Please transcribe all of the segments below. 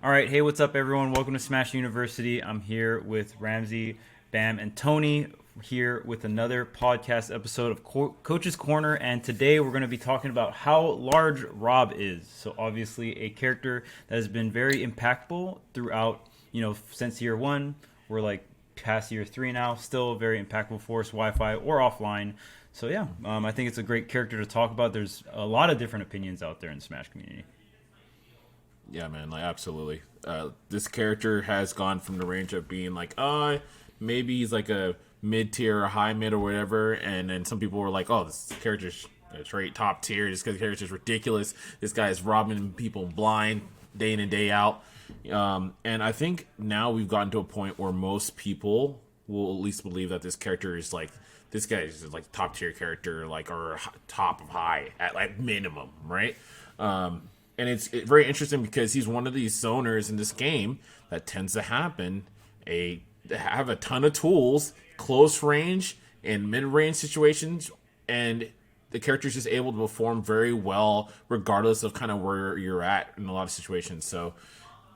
All right, hey, what's up, everyone? Welcome to Smash University. I'm here with Ramsey, Bam, and Tony. Here with another podcast episode of Coach's Corner, and today we're going to be talking about how large R.O.B is. So, obviously, a character that has been very impactful throughout, since year one. We're like past year three now, still a very impactful force, Wi-Fi or offline. So, yeah, I think it's a great character to talk about. There's a lot of different opinions out there in the Smash community. Yeah, man, like absolutely. This character has gone from the range of being like, maybe he's like a mid tier or high mid or whatever, and then some people were like, oh, this character's straight top tier. This character's ridiculous. This guy is robbing people blind day in and day out. And I think now we've gotten to a point where most people will at least believe that this character is like this guy is like top tier character, like or top of high at like minimum, right? And it's very interesting because he's one of these zoners in this game that tends to have a ton of tools, close range and mid range situations, and the character's just able to perform very well regardless of kind of where you're at in a lot of situations. So,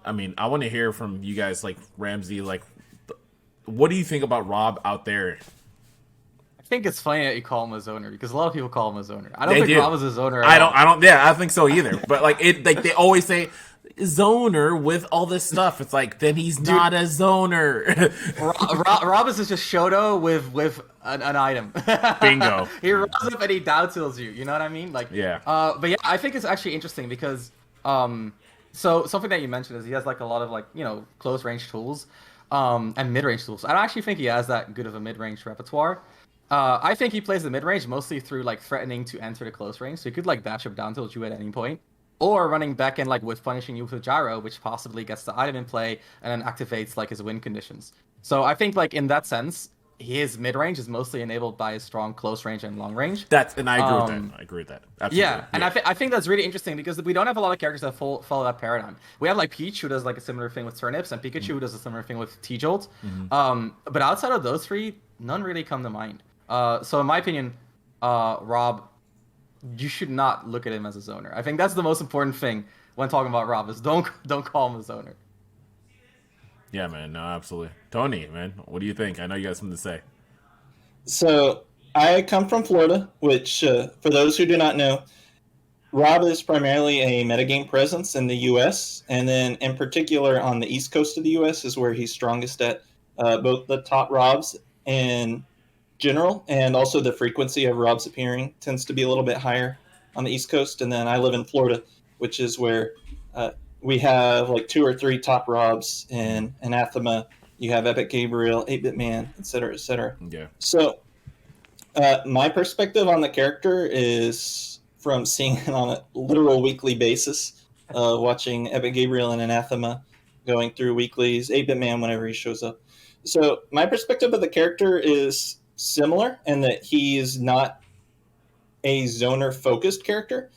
I mean, I want to hear from you guys, like Ramsey, like what do you think about R.O.B out there? I think it's funny that you call him a zoner because a lot of people call him a zoner. I don't think R.O.B is a zoner. I don't. Yeah, I think so either. But like they always say zoner with all this stuff. It's like then he's not a zoner. R.O.B is just Shoto with an item. Bingo. He runs up and he down tills you. You know what I mean? Like yeah. But yeah, I think it's actually interesting because so something that you mentioned is he has like a lot of like close range tools, and mid range tools. I don't actually think he has that good of a mid range repertoire. I think he plays the mid-range mostly through like threatening to enter the close range. So he could like dash up down tilt you at any point. Or running back and like with punishing you with a gyro, which possibly gets the item in play and then activates like his win conditions. So I think like in that sense, his mid-range is mostly enabled by his strong close range and long range. I agree with that. I agree with that. Absolutely. Yeah, and I think that's really interesting because we don't have a lot of characters that follow that paradigm. We have like Peach who does like a similar thing with turnips, and Pikachu who does a similar thing with T-Jolt. But outside of those three, none really come to mind. So in my opinion, R.O.B, you should not look at him as a zoner. I think that's the most important thing when talking about R.O.B is don't call him a zoner. Yeah, man. No, absolutely. Tony, man, what do you think? I know you got something to say. So I come from Florida, which for those who do not know, R.O.B is primarily a metagame presence in the U.S. And then in particular on the East Coast of the U.S. is where he's strongest at. Both the top R.O.Bs and general, and also the frequency of R.O.Bs appearing tends to be a little bit higher on the East Coast. And then I live in Florida, which is where we have like 2 or 3 top R.O.Bs in Anathema. You have Epic Gabriel, 8-Bit Man, etc., etc. Yeah. So my perspective on the character is from seeing it on a literal weekly basis, watching Epic Gabriel and Anathema, going through weeklies, 8-Bit Man whenever he shows up. So my perspective of the character is similar in that he is not a zoner focused character,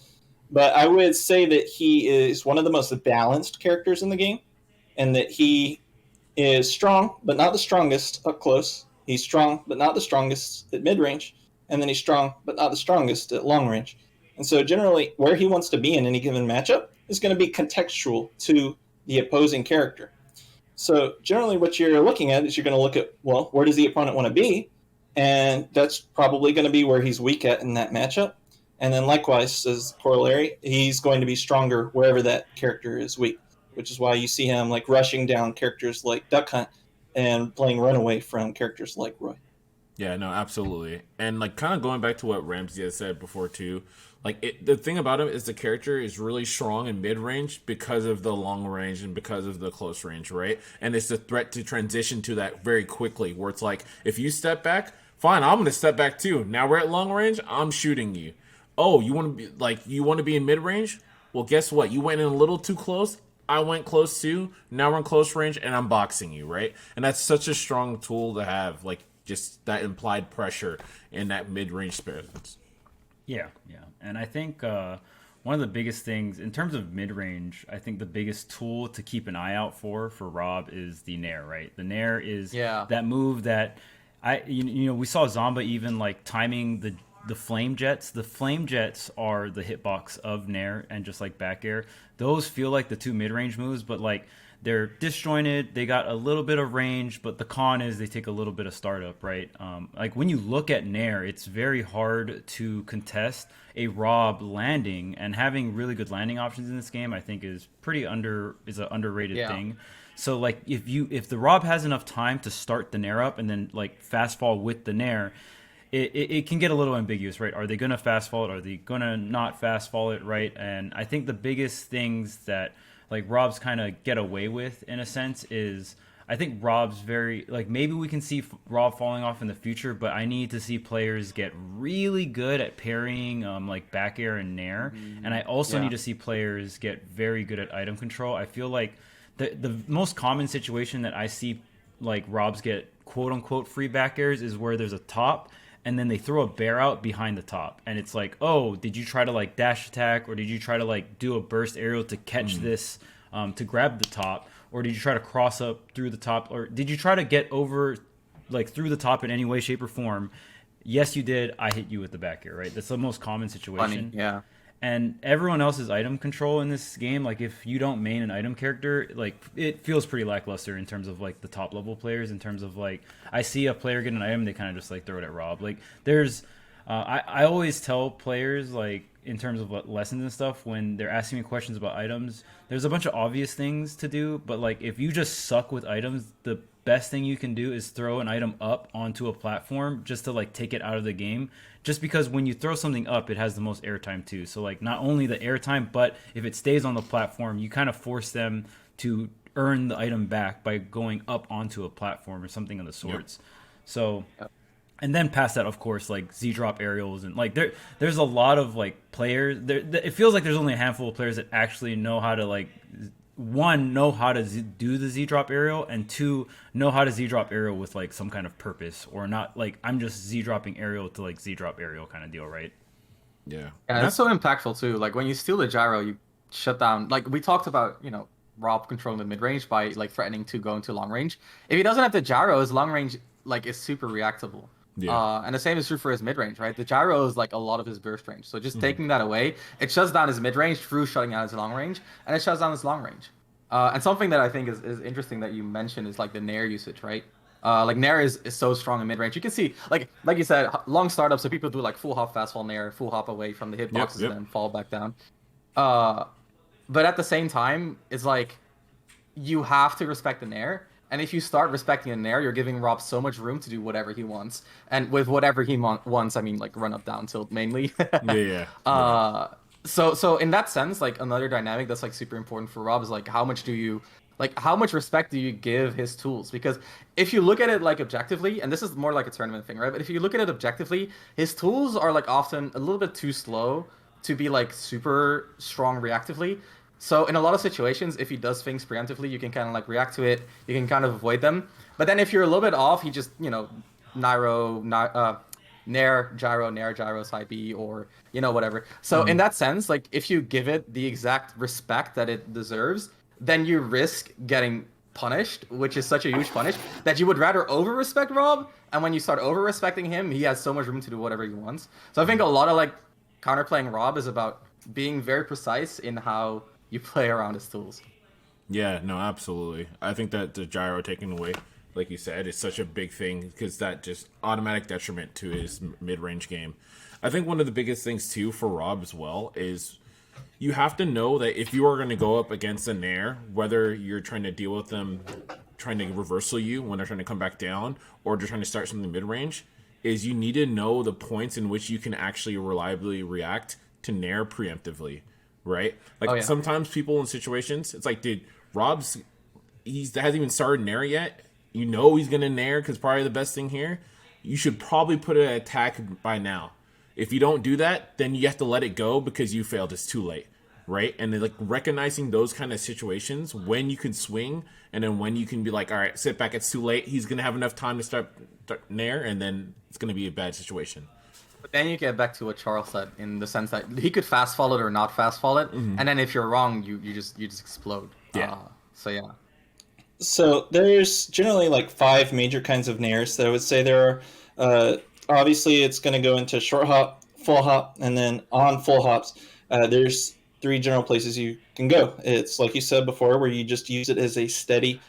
but I would say that he is one of the most balanced characters in the game, and that he is strong but not the strongest up close. He's strong but not the strongest at mid range, and then he's strong but not the strongest at long range. And so generally where he wants to be in any given matchup is going to be contextual to the opposing character. So generally what you're looking at is you're going to look at, well, where does the opponent want to be? And that's probably going to be where he's weak at in that matchup. And then likewise, as corollary, he's going to be stronger wherever that character is weak, which is why you see him like rushing down characters like Duck Hunt and playing runaway from characters like Roy. Yeah, no, absolutely. And like kind of going back to what Ramsey has said before too, like the thing about him is the character is really strong in mid-range because of the long range and because of the close range, right? And it's a threat to transition to that very quickly where it's like, if you step back, fine, I'm going to step back too. Now we're at long range, I'm shooting you. Oh, you want to be in mid-range? Well, guess what? You went in a little too close. I went close too. Now we're in close range and I'm boxing you, right? And that's such a strong tool to have, like just that implied pressure in that mid-range presence. Yeah. And I think one of the biggest things in terms of mid-range, I think the biggest tool to keep an eye out for R.O.B is the Nair, right? The Nair is that move that we saw Zomba even like timing the flame jets. The flame jets are the hitbox of Nair, and just like back air, those feel like the two mid range moves, but like they're disjointed. They got a little bit of range, but the con is they take a little bit of startup, right? Like when you look at Nair, it's very hard to contest a R.O.B landing, and having really good landing options in this game, I think, is an underrated thing. So like if the R.O.B has enough time to start the Nair up and then like fast fall with the Nair, it can get a little ambiguous, right? Are they gonna fast fall it? Are they gonna not fast fall it, right? And I think the biggest things that like R.O.Bs kind of get away with in a sense is I think R.O.B's very like maybe we can see R.O.B falling off in the future, but I need to see players get really good at parrying like back air and Nair, and I also need to see players get very good at item control. I feel like the most common situation that I see like R.O.Bs get quote unquote free back airs is where there's a top and then they throw a bear out behind the top, and it's like, oh, did you try to like dash attack, or did you try to like do a burst aerial to catch this to grab the top, or did you try to cross up through the top, or did you try to get over like through the top in any way, shape, or form? Yes, you did. I hit you with the back air, right? That's the most common situation. Funny, yeah. And everyone else's item control in this game, like if you don't main an item character, like it feels pretty lackluster in terms of like the top level players. In terms of like, I see a player get an item, they kind of just like throw it at R.O.B. Like there's, I always tell players like in terms of lessons and stuff when they're asking me questions about items, there's a bunch of obvious things to do, but like if you just suck with items, the best thing you can do is throw an item up onto a platform just to like take it out of the game, just because when you throw something up it has the most airtime too. So like not only the airtime, but if it stays on the platform you kind of force them to earn the item back by going up onto a platform or something of the sorts. So and then past that, of course, like Z-drop aerials, and like there's a lot of like players there. It feels like there's only a handful of players that actually know how to like know how to do the Z-drop aerial, and two, know how to Z-drop aerial with like some kind of purpose, or not like I'm just Z-dropping aerial to like Z-drop aerial kind of deal, right? Yeah. And that's so impactful too. Like when you steal the gyro, you shut down. Like we talked about, R.O.B controlling the mid range by like threatening to go into long range. If he doesn't have the gyro, his long range like is super reactable. Yeah. And the same is true for his mid range, right? The gyro is like a lot of his burst range. So just taking that away, it shuts down his mid range through shutting down his long range, and it shuts down his long range. And something that I think is interesting that you mentioned is like the Nair usage, right? Like Nair is so strong in mid range. You can see like you said, long startups. So people do like full hop fast fall Nair, full hop away from the hitboxes and then fall back down. But at the same time, it's like you have to respect the Nair. And if you start respecting a Nair, you're giving R.O.B so much room to do whatever he wants. And with whatever he wants, I mean like run up down tilt mainly. So in that sense, like another dynamic that's like super important for R.O.B is like how much respect do you give his tools? Because if you look at it like objectively, and this is more like a tournament thing, right? But if you look at it objectively, his tools are like often a little bit too slow to be like super strong reactively. So in a lot of situations, if he does things preemptively, you can kind of like react to it. You can kind of avoid them. But then if you're a little bit off, he just, Nair, gyro, side B, or, whatever. So in that sense, like if you give it the exact respect that it deserves, then you risk getting punished, which is such a huge punish that you would rather over-respect R.O.B. And when you start over-respecting him, he has so much room to do whatever he wants. So I think a lot of like counterplaying R.O.B is about being very precise in how you play around his tools. Yeah, no, absolutely. I think that the gyro taken away, like you said, is such a big thing because that just automatic detriment to his mid-range game. I think one of the biggest things too for R.O.B as well is you have to know that if you are going to go up against a Nair, whether you're trying to deal with them, trying to reversal you when they're trying to come back down, or they're trying to start something mid-range, is you need to know the points in which you can actually reliably react to Nair preemptively. Right? Like sometimes people in situations, it's like, dude, R.O.B's hasn't even started Nair yet. You know he's gonna Nair because probably the best thing here. You should probably put an attack by now. If you don't do that, then you have to let it go because you failed. It's too late, right? And then like recognizing those kind of situations when you can swing, and then when you can be like, all right, sit back. It's too late. He's gonna have enough time to start Nair, and then it's gonna be a bad situation. But then you get back to what Charles said in the sense that he could fast fall it or not fast fall it, and then if you're wrong, you just explode. Yeah. So there's generally like 5 major kinds of Nairs that I would say there are. obviously it's going to go into short hop, full hop, and then on full hops, there's three general places you can go. It's like you said before, where you just use it as a steady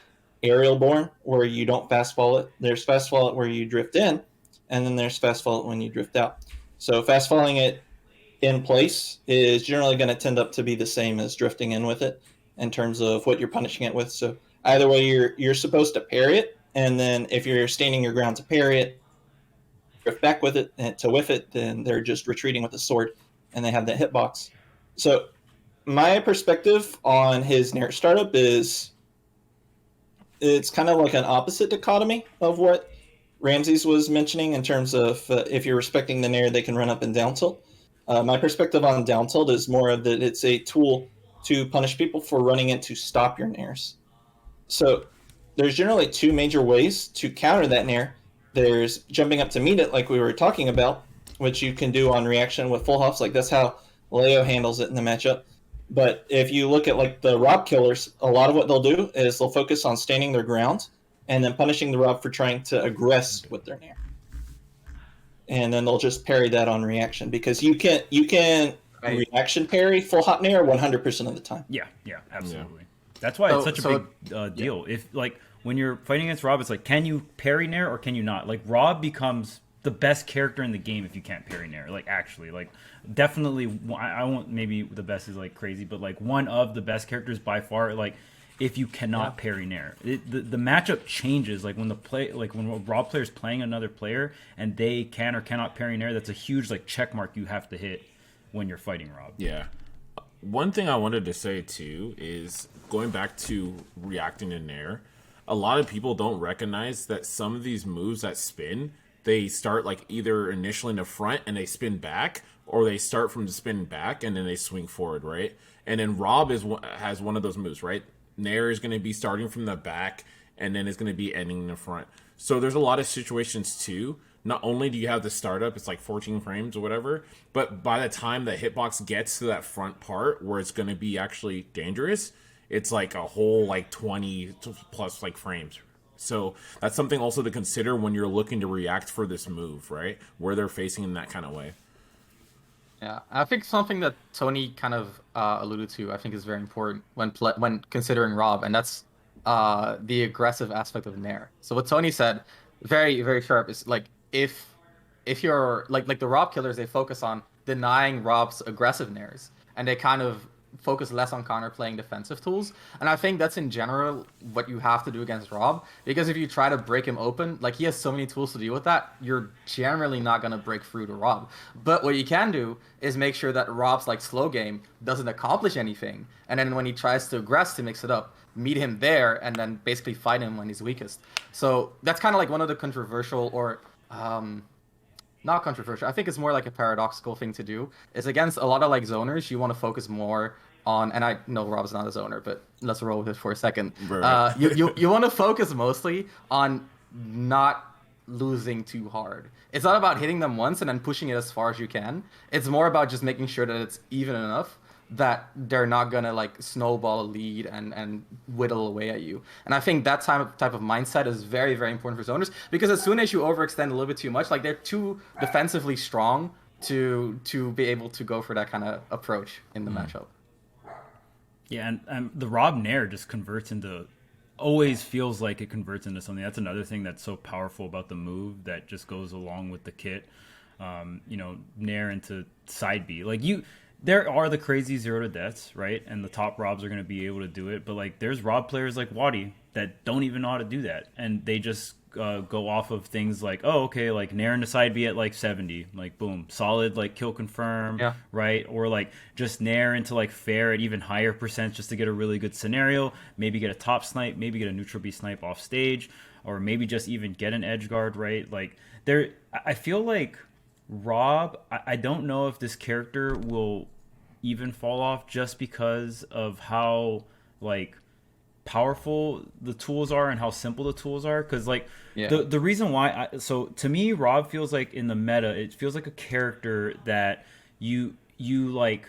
aerial borne, where you don't fast fall it. There's fast fall it where you drift in, and then there's fast fall it when you drift out. So fast falling it in place is generally going to tend up to be the same as drifting in with it in terms of what you're punishing it with. So either way, you're supposed to parry it, and then if you're standing your ground to parry it, drift back with it and to whiff it, then they're just retreating with the sword, and they have that hitbox. So my perspective on his Nair startup is it's kind of like an opposite dichotomy of what Ramses was mentioning in terms of if you're respecting the Nair, they can run up and down tilt. My perspective on down tilt is more of that it's a tool to punish people for running in to stop your Nairs. So there's generally two major ways to counter that Nair. There's jumping up to meet it, like we were talking about, which you can do on reaction with full hops. Like that's how Leo handles it in the matchup. But if you look at like the Rob killers, a lot of what they'll do is they'll focus on standing their ground and then punishing the Rob for trying to aggress with their Nair. And then they'll just parry that on reaction because you can Right. reaction parry full hop Nair 100% of the time. Yeah, absolutely. That's why it's such a big deal. If like when you're fighting against Rob, it's like, can you parry Nair or can you not? Like Rob becomes the best character in the game if you can't parry Nair. Like actually, like definitely, I won't. Maybe the best is like crazy, but like one of the best characters by far. Like if you cannot parry Nair, the matchup changes. Like when when a Rob player is playing another player and they can or cannot parry Nair, that's a huge like check mark you have to hit when you're fighting Rob. Yeah. One thing I wanted to say too is going back to reacting to Nair. A lot of people don't recognize that some of these moves that spin, they start like either initially in the front and they spin back, or they start from the spin back and then they swing forward, right? And then Rob has one of those moves, right? Nair is going to be starting from the back and then it's going to be ending in the front. So there's a lot of situations too. Not only do you have the startup, it's like 14 frames or whatever, but by the time the hitbox gets to that front part where it's going to be actually dangerous, it's like a whole like 20 plus like frames. So that's something also to consider when you're looking to react for this move, right? Where they're facing in that kind of way. Yeah, I think something that Tony kind of alluded to, I think, is very important when considering Rob, and that's the aggressive aspect of Nair. So what Tony said, very very sharp, is like if you're like the Rob killers, they focus on denying Rob's aggressive Nairs, and they kind of focus less on counterplaying defensive tools. And I think that's in general what you have to do against Rob, because if you try to break him open, like he has so many tools to deal with that, you're generally not going to break through to Rob. But what you can do is make sure that Rob's like slow game doesn't accomplish anything, and then when he tries to aggress to mix it up, meet him there and then basically fight him when he's weakest. So that's kind of like one of the controversial or not controversial, I think it's more like a paradoxical thing to do, is against a lot of like zoners, you want to focus more on, and I know Rob's not a zoner, but let's roll with it for a second. Right. You want to focus mostly on not losing too hard. It's not about hitting them once and then pushing it as far as you can. It's more about just making sure that it's even enough that they're not gonna like snowball a lead and whittle away at you. And I think that type of mindset is very very important for zoners, because as soon as you overextend a little bit too much, like they're too defensively strong to be able to go for that kind of approach in the matchup. Yeah, and the Rob Nair just converts into, always feels like it converts into something. That's another thing that's so powerful about the move that just goes along with the kit. Nair into side B. Like there are the crazy 0 to deaths, right? And the top Robs are going to be able to do it. But like there's Rob players like Wadi that don't even know how to do that. And they just go off of things like, oh, okay, like Nair into side B at like 70, like boom, solid, like kill confirm, Yeah. right? Or like just Nair into like fair at even higher percents just to get a really good scenario, maybe get a top snipe, maybe get a neutral B snipe off stage, or maybe just even get an edge guard, right? Like I feel like Rob, I don't know if this character will even fall off just because of how like powerful the tools are and how simple the tools are. Because like the reason why so to me Rob feels like in the meta, it feels like a character that you like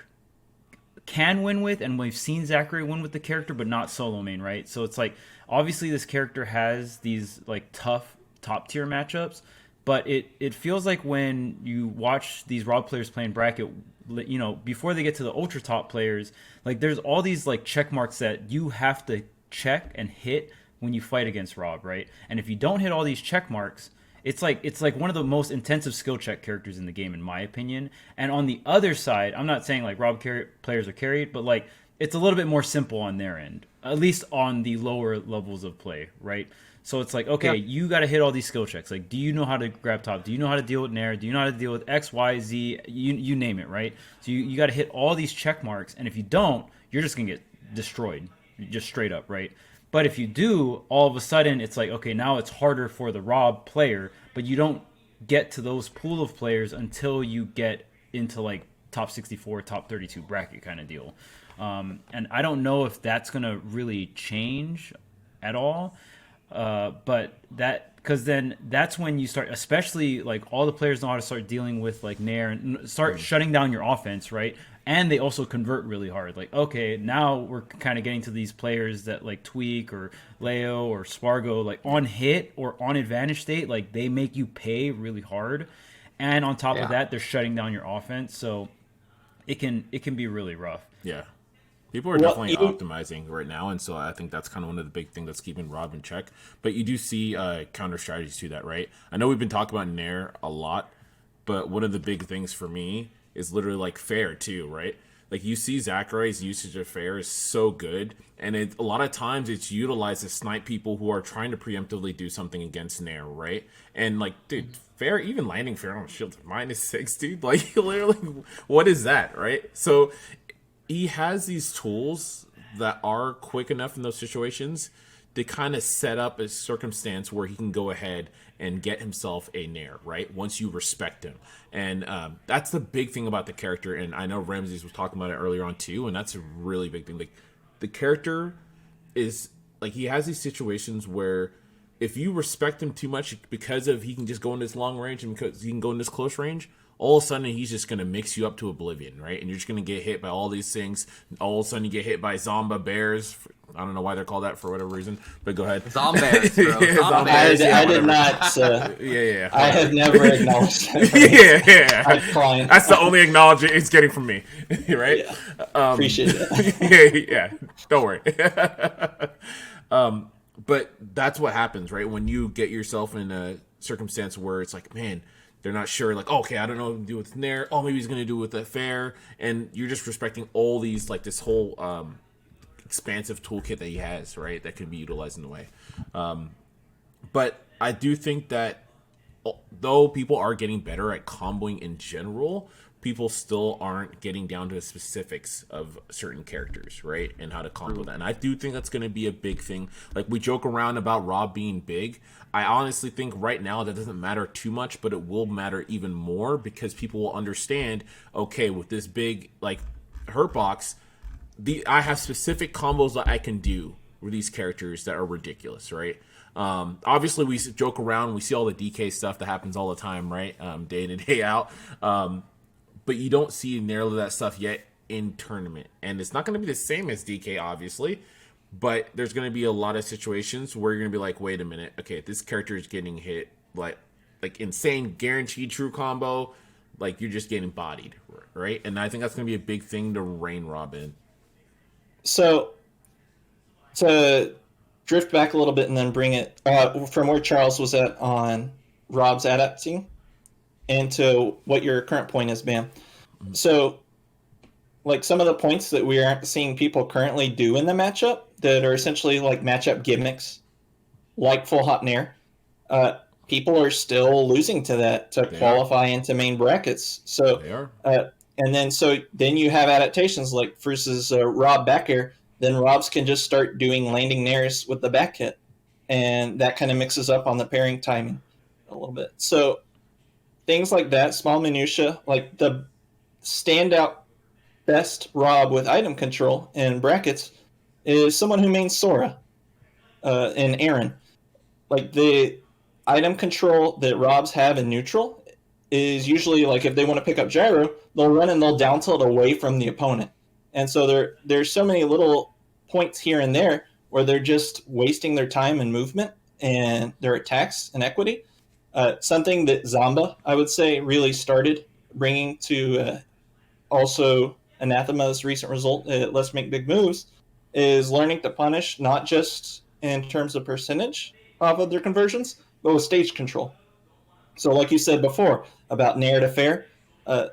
can win with, and we've seen Zachary win with the character, but not solo main, right? So it's like obviously this character has these like tough top tier matchups, But it feels like when you watch these Rob players playing bracket, before they get to the ultra top players, like there's all these like check marks that you have to check and hit when you fight against Rob, right? And if you don't hit all these check marks, it's like one of the most intensive skill check characters in the game, in my opinion. And on the other side, I'm not saying like players are carried, but like it's a little bit more simple on their end, at least on the lower levels of play, right? So it's like, okay, you got to hit all these skill checks. Like, do you know how to grab top? Do you know how to deal with Nair? Do you know how to deal with X, Y, Z? You name it, right? So you got to hit all these check marks, and if you don't, you're just gonna get destroyed, just straight up, right? But if you do, all of a sudden it's like, okay, now it's harder for the Rob player, but you don't get to those pool of players until you get into like top 64, top 32 bracket kind of deal. And I don't know if that's gonna really change at all. But that, because then that's when you start, especially like all the players know how to start dealing with like Nair and start shutting down your offense, right? And they also convert really hard. Like, okay, now we're kind of getting to these players that like Tweak or Leo or Spargo, like on hit or on advantage state, like they make you pay really hard. And on top of that, they're shutting down your offense. So it can be really rough. Yeah. People are definitely optimizing right now, and so I think that's kind of one of the big things that's keeping Rob in check. But you do see counter strategies to that, right? I know we've been talking about Nair a lot, but one of the big things for me is literally like fair too, right? Like you see Zacharay's usage of fair is so good, and a lot of times it's utilized to snipe people who are trying to preemptively do something against Nair, right? And like, dude, fair, even landing fair on shield -6, dude, like literally, what is that, right? So he has these tools that are quick enough in those situations to kind of set up a circumstance where he can go ahead and get himself a Nair, right? Once you respect him. And that's the big thing about the character. And I know Ramses was talking about it earlier on too, and that's a really big thing. Like the character is like, he has these situations where if you respect him too much because of he can just go in this long range and because he can go in this close range, all of a sudden he's just going to mix you up to oblivion, right? And you're just going to get hit by all these things. All of a sudden you get hit by Zomba bears. I don't know why they're called that for whatever reason, but go ahead. Zombears, bro. Yeah, Zombears. I did not. Yeah. I have never acknowledged that. Yeah. That's the only acknowledgement it's getting from me, right? Yeah. Appreciate that. Yeah. Don't worry. But that's what happens, right? When you get yourself in a circumstance where it's like, man, they're not sure, like, okay, I don't know what to do with Nair. Oh, maybe he's going to do it with the fair. And you're just respecting all these, like, this whole expansive toolkit that he has, right, that can be utilized in a way. But I do think that though people are getting better at comboing in general, people still aren't getting down to the specifics of certain characters, right, and how to combo that. And I do think that's going to be a big thing. Like, we joke around about Rob being big. I honestly think right now that doesn't matter too much, but it will matter even more because people will understand, okay, with this big, like, hurt box, I have specific combos that I can do with these characters that are ridiculous, right? Obviously, we joke around. We see all the DK stuff that happens all the time, right? Day in and day out. But you don't see nearly that stuff yet in tournament. And it's not going to be the same as DK, obviously. But there's going to be a lot of situations where you're going to be like, wait a minute. Okay, this character is getting hit like insane guaranteed true combo. Like, you're just getting bodied, right? And I think that's going to be a big thing to rein Rob in. So, to drift back a little bit and then bring it from where Charles was at on Rob's adapting into what your current point is, Bam. So, like, some of the points that we aren't seeing people currently do in the matchup that are essentially like matchup gimmicks, like full hot Nair, people are still losing to that to qualify into main brackets. So They are. And then you have adaptations like versus Rob back air. Then Robs can just start doing landing Nairs with the back hit, and that kind of mixes up on the pairing timing a little bit. So things like that, small minutia, like the standout best Rob with item control in brackets is someone who mains Sora and Aaron. Like, the item control that Robs have in neutral is usually, like, if they want to pick up Gyro, they'll run and they'll down tilt away from the opponent. And so there's so many little points here and there where they're just wasting their time and movement and their attacks and equity Something that Zamba, I would say, really started bringing to also Anathema's recent result at Let's Make Big Moves is learning to punish not just in terms of percentage of their conversions, but with stage control. So, like you said before about Nair to fair,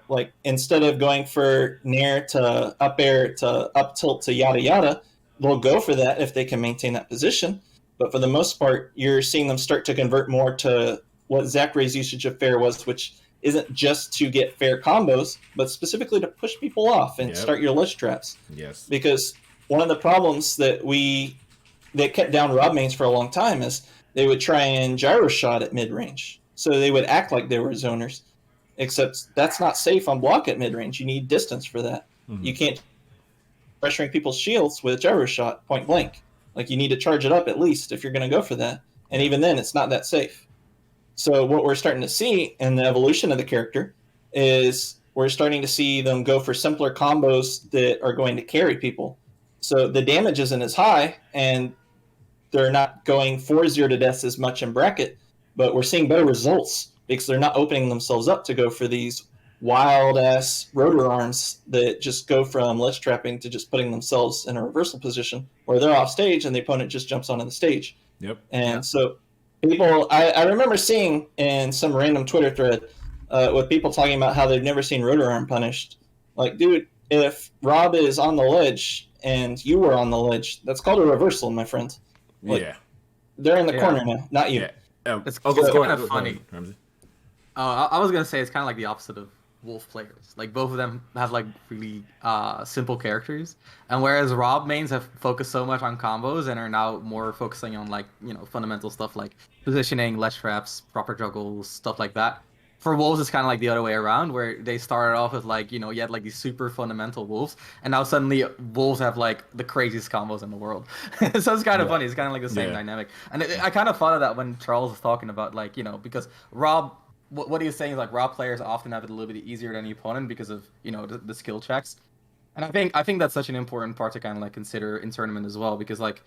like instead of going for Nair to up air to up tilt to yada yada, they'll go for that if they can maintain that position. But for the most part, you're seeing them start to convert more to what Zachary's usage of fair was, which isn't just to get fair combos, but specifically to push people off and start your ledge traps. Yes. Because one of the problems that kept down R.O.B mains for a long time is they would try and gyro shot at mid range. So they would act like they were zoners, except that's not safe on block at mid range. You need distance for that. Mm-hmm. You can't pressuring people's shields with gyro shot point blank. Like you need to charge it up at least if you're going to go for that. And even then, it's not that safe. So what we're starting to see in the evolution of the character is we're starting to see them go for simpler combos that are going to carry people. So the damage isn't as high, and they're not going 4-0 to deaths as much in bracket, but we're seeing better results because they're not opening themselves up to go for these wild-ass rotor arms that just go from ledge trapping to just putting themselves in a reversal position where they're off stage and the opponent just jumps onto the stage. Yep. And so people, I remember seeing in some random Twitter thread with people talking about how they've never seen rotor arm punished. Like, dude, if R.O.B is on the ledge and you were on the ledge, that's called a reversal, my friend. Like, they're in the corner now, not you. Yeah. It's kind of funny. I was gonna say it's kind of like the opposite of Wolf players. Like both of them have like really simple characters, and whereas R.O.B mains have focused so much on combos and are now more focusing on like fundamental stuff like positioning, ledge traps, proper juggles, stuff like that. For Wolves, it's kind of like the other way around, where they started off with like you had like these super fundamental Wolves, and now suddenly Wolves have like the craziest combos in the world. So it's kind of funny. It's kind of like the same dynamic, and I kind of thought of that when Charles was talking about like because R.O.B. What he was saying is like R.O.B players often have it a little bit easier than the opponent because of the skill checks, and I think that's such an important part to kind of like consider in tournament as well, because like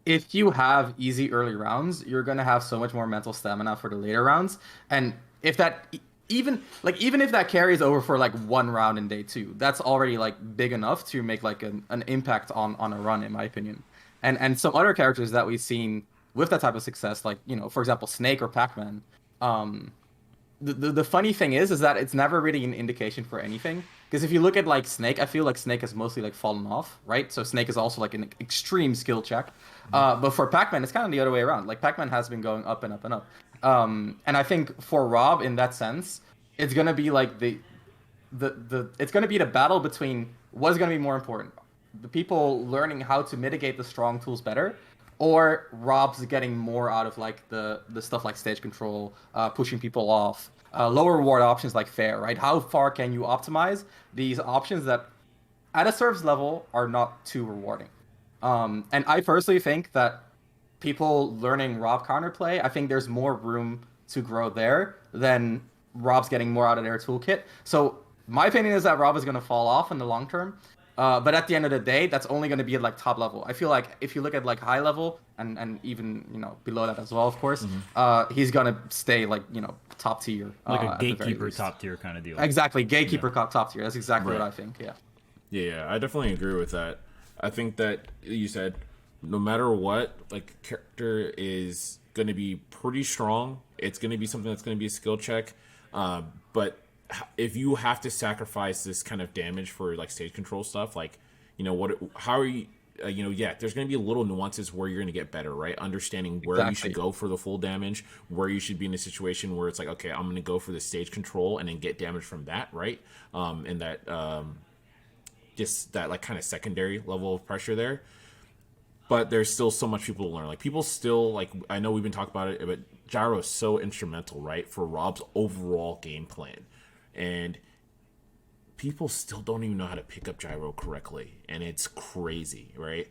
if you have easy early rounds, you're gonna have so much more mental stamina for the later rounds, and if that even if that carries over for like one round in day 2, that's already like big enough to make like an impact on a run, in my opinion. And some other characters that we've seen with that type of success, like for example Snake or Pac-Man. The funny thing is that it's never really an indication for anything, because if you look at like Snake, I feel like Snake has mostly like fallen off, right? So Snake is also like an extreme skill check, but for Pac-Man it's kind of the other way around. Like Pac-Man has been going up and up and up, and I think for R.O.B in that sense it's gonna be like it's gonna be the battle between what's gonna be more important, the people learning how to mitigate the strong tools better, or R.O.B's getting more out of like the stuff like stage control, pushing people off, lower reward options like fair, right? How far can you optimize these options that at a service level are not too rewarding? And I personally think that people learning R.O.B counterplay, I think there's more room to grow there than R.O.B's getting more out of their toolkit. So my opinion is that R.O.B is going to fall off in the long term. But at the end of the day, that's only going to be at like top level. I feel like if you look at like high level and even below that as well, of course, he's going to stay like top tier, like a gatekeeper top tier kind of deal. Exactly, gatekeeper top tier. That's exactly what I think. Yeah, I definitely agree with that. I think that you said no matter what, like character is going to be pretty strong. It's going to be something that's going to be a skill check, but if you have to sacrifice this kind of damage for like stage control stuff, like how are you there's going to be little nuances where you're going to get better, right? Understanding where you should go for the full damage, where you should be in a situation where it's like, okay, I'm going to go for the stage control and then get damage from that, right? And that just that like kind of secondary level of pressure there. But there's still so much people to learn. Like people still like, I know we've been talking about it, but gyro is so instrumental, right, for R.O.B's overall game plan. And people still don't even know how to pick up gyro correctly, and it's crazy, right?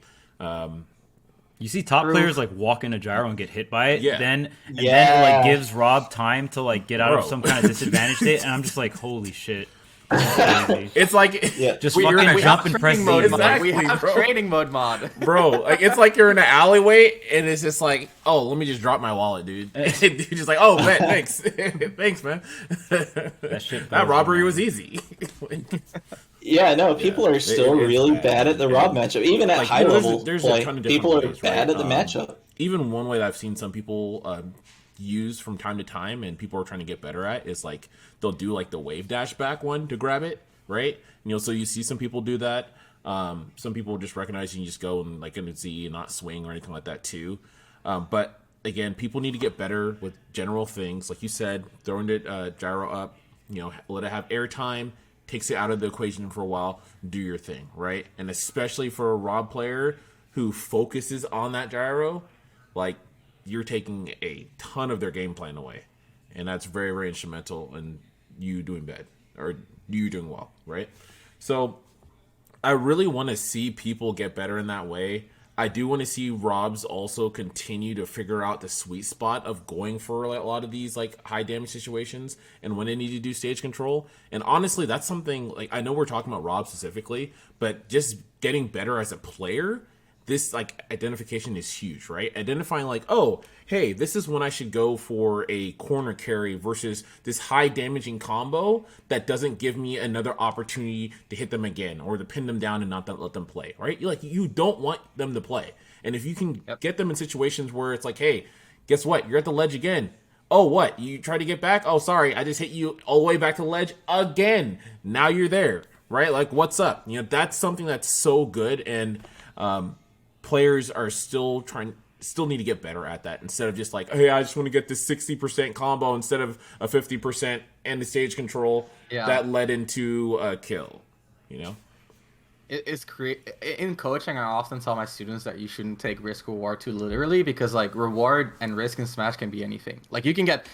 You see top players like walk into gyro and get hit by it, then it like gives R.O.B time to like get out of some kind of disadvantage state, and I'm just like, holy shit. Crazy. It's like Yeah. Just you're in fucking a we jump have and press training Z. mode mod. Exactly, We have bro. training mode mod. bro, like it's like you're in an alleyway and it's just like, oh, let me just drop my wallet, dude. And you're just like, oh man, thanks. Thanks, man. That shit That blows robbery my was mind. easy. Yeah, no, people are still it's really bad, bad at the Rob matchup. Even at like, high you know, level there's a play, ton of different people are ways, bad right? at the matchup. Even one way that I've seen some people use from time to time and people are trying to get better at is like they'll do like the wave dash back one to grab it, right? So you see some people do that. Some people just recognize you can just go and like in a Z and not swing or anything like that too. But again, people need to get better with general things. Like you said, throwing the gyro up, let it have airtime, takes it out of the equation for a while, do your thing, right? And especially for a Rob player who focuses on that gyro, like you're taking a ton of their game plan away. And that's very, very instrumental in you doing bad or you doing well, right? So I really want to see people get better in that way. I do want to see Robs also continue to figure out the sweet spot of going for a lot of these like high damage situations and when they need to do stage control. And honestly, that's something like I know we're talking about Rob specifically, but just getting better as a player, this like identification is huge, right? Identifying like, oh, hey, this is when I should go for a corner carry versus this high damaging combo that doesn't give me another opportunity to hit them again or to pin them down and not let them play, right? You don't want them to play. And if you can get them in situations where it's like, hey, guess what? You're at the ledge again. Oh, what? You try to get back? Oh, sorry, I just hit you all the way back to the ledge again. Now you're there, right? Like, what's up? That's something that's so good. And players are still need to get better at that instead of just like, hey, I just want to get this 60% combo instead of a 50% and the stage control that led into a kill, It's in coaching. I often tell my students that you shouldn't take risk reward too literally because like reward and risk in Smash can be anything. Like you can get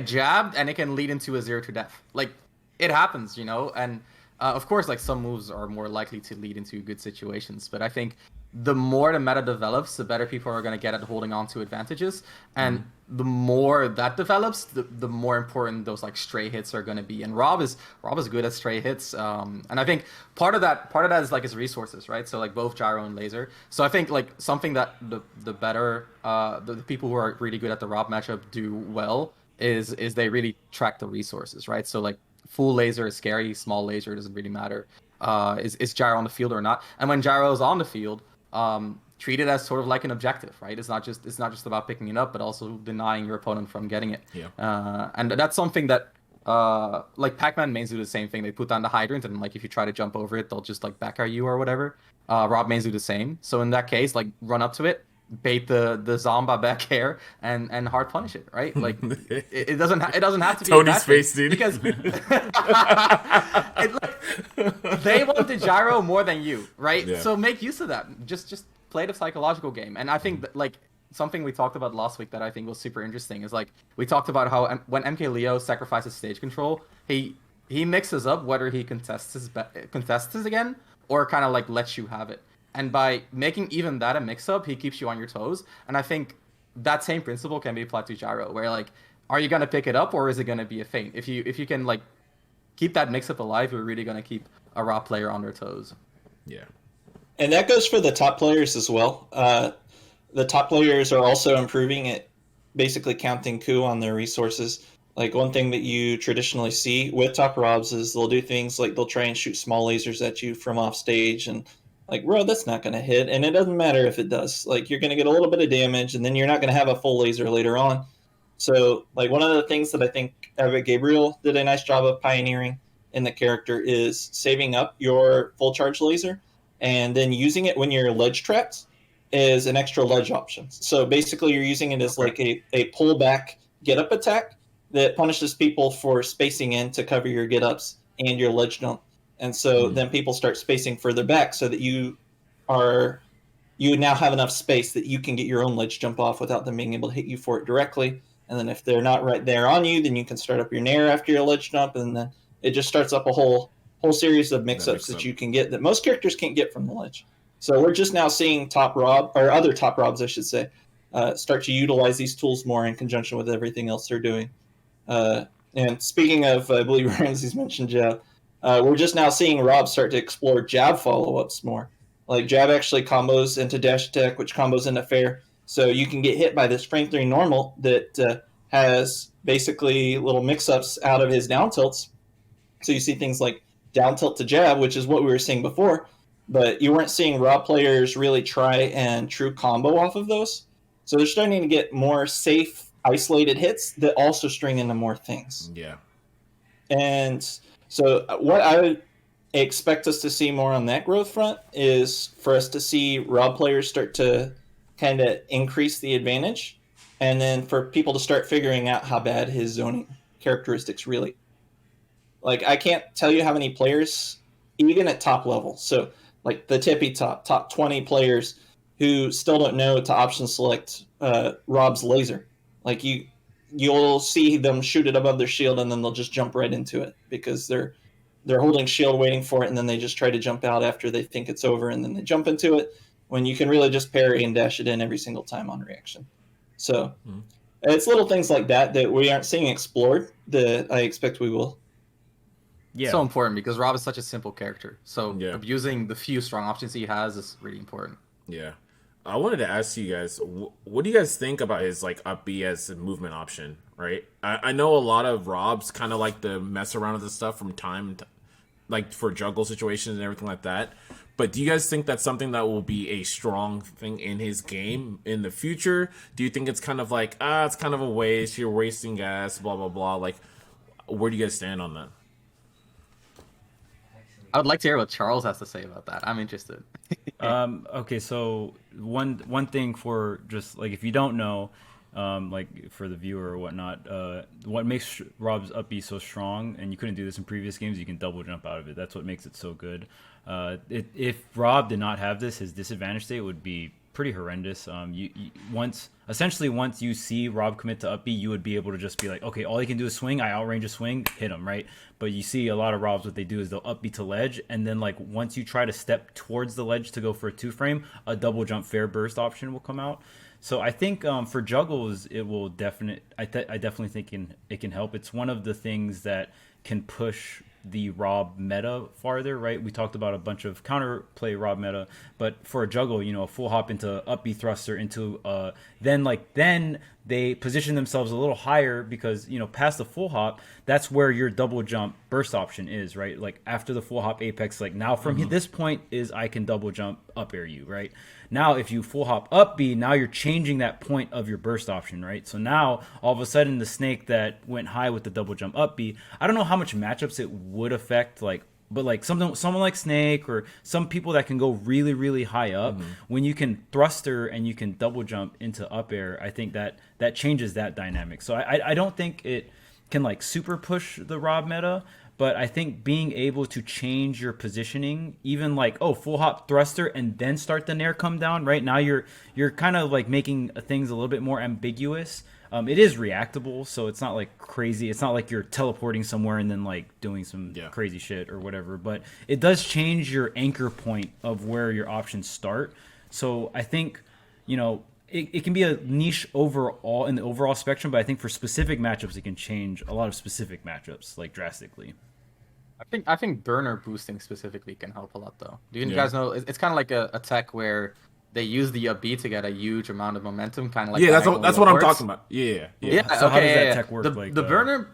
jabbed and it can lead into a 0 to death. Like it happens, and of course like some moves are more likely to lead into good situations. But I think the more the meta develops, the better people are going to get at holding on to advantages, and the more that develops, the more important those like stray hits are going to be. And Rob is good at stray hits, and I think part of that is like his resources, right? So like both gyro and laser. So I think like something that the better the people who are really good at the Rob matchup do well is they really track the resources, right? So like full laser is scary, small laser doesn't really matter. Is gyro on the field or not? And when gyro is on the field, treat it as sort of like an objective, right? It's not just about picking it up, but also denying your opponent from getting it. Yeah. And that's something that like Pac-Man mains do the same thing. They put down the hydrant, and like if you try to jump over it, they'll just like back at you or whatever. Rob mains do the same. So in that case, like run up to it, bait the Zomba back air, and hard punish it, right? Like it doesn't have to be Tony's face, dude. because they want the gyro more than you, right? Yeah. So make use of that. Just play the psychological game. And I think that, like something we talked about last week that I think was super interesting is like we talked about how when MK Leo sacrifices stage control, he mixes up whether he contests again or kind of like lets you have it. And by making even that a mix-up, he keeps you on your toes. And I think that same principle can be applied to gyro, where like, are you gonna pick it up or is it gonna be a feint? If you can like keep that mix-up alive, you're really gonna keep a raw player on their toes. Yeah. And that goes for the top players as well. The top players are also improving at basically counting coup on their resources. Like one thing that you traditionally see with top Robs is they'll do things like they'll try and shoot small lasers at you from off stage and like, bro, that's not going to hit. And it doesn't matter if it does. Like, you're going to get a little bit of damage, and then you're not going to have a full laser later on. So, like, one of the things that I think Gabriel did a nice job of pioneering in the character is saving up your full charge laser and then using it when you're ledge trapped is an extra ledge option. So, basically, you're using it as like a pullback get-up attack that punishes people for spacing in to cover your get-ups and your ledge jump. And so then people start spacing further back so that you now have enough space that you can get your own ledge jump off without them being able to hit you for it directly. And then if they're not right there on you, then you can start up your Nair after your ledge jump, and then it just starts up a whole series of mix-ups that you can get that most characters can't get from the ledge. So we're just now seeing top Rob, or other top Robs, I should say, start to utilize these tools more in conjunction with everything else they're doing. And speaking of, I believe Ramses mentioned, Joe, We're just now seeing Rob start to explore jab follow-ups more. Like jab actually combos into dash attack, which combos into fair. So you can get hit by this frame 3 normal that has basically little mix-ups out of his down tilts. So you see things like down tilt to jab, which is what we were seeing before, but you weren't seeing Rob players really try and true combo off of those. So they're starting to get more safe, isolated hits that also string into more things. Yeah. And so what I would expect us to see more on that growth front is for us to see Rob players start to kind of increase the advantage, and then for people to start figuring out how bad his zoning characteristics really. Like, I can't tell you how many players, even at top level, so like the tippy top 20 players who still don't know to option select Rob's laser. Like, you'll see them shoot it above their shield, and then they'll just jump right into it because they're holding shield waiting for it, and then they just try to jump out after they think it's over, and then they jump into it when you can really just parry and dash it in every single time on reaction. So it's little things like that we aren't seeing explored that I expect we will. Yeah. So important because Rob is such a simple character. So Yeah. abusing the few strong options he has is really important. Yeah. I wanted to ask you guys, what do you guys think about his like up B as a movement option, right? I know a lot of Robs kind of like to mess around with this stuff from time to, like for juggle situations and everything like that. But do you guys think that's something that will be a strong thing in his game in the future? Do you think it's kind of like, it's kind of a waste, you're wasting gas, blah, blah, blah? Like, where do you guys stand on that? I would like to hear what Charles has to say about that. I'm interested. Okay, so one thing for just like if you don't know, like for the viewer or whatnot, what makes Rob's up B so strong, and you couldn't do this in previous games, you can double jump out of it. That's what makes it so good. If Rob did not have this, his disadvantage state would be pretty horrendous. Once you see Rob commit to up B, you would be able to just be like, okay, all he can do is swing. I outrange a swing, hit him, right? But you see a lot of Robs, what they do is they'll up B to ledge, and then like once you try to step towards the ledge to go for a 2-frame, a double jump fair burst option will come out. So I think for juggles, it will I definitely think it can help. It's one of the things that can push the Rob meta farther, right? We talked about a bunch of counterplay Rob meta, but for a juggle, a full hop into up B thruster into then they position themselves a little higher because past the full hop, that's where your double jump burst option is, right? Like after the full hop apex, like now from this point is I can double jump up air you, right? Now if you full hop up B, now you're changing that point of your burst option, right? So now all of a sudden the snake that went high with the double jump up B, I don't know how much matchups it would affect, but like someone like Snake or some people that can go really, really high up, when you can thruster and you can double jump into up air, I think that changes that dynamic. So I don't think it can like super push the Rob meta, but I think being able to change your positioning, even like, full hop thruster and then start the Nair come down, right? Now you're kind of like making things a little bit more ambiguous. It is reactable, so it's not like crazy. It's not like you're teleporting somewhere and then like doing some crazy shit or whatever. But it does change your anchor point of where your options start. So I think, it can be a niche overall in the overall spectrum, but I think for specific matchups, it can change a lot of specific matchups like drastically. I think burner boosting specifically can help a lot though. Do you guys know it's kind of like a tech where they use the up B to get a huge amount of momentum, kind of like that's what I'm talking about. Yeah. So how does that tech work? The burner.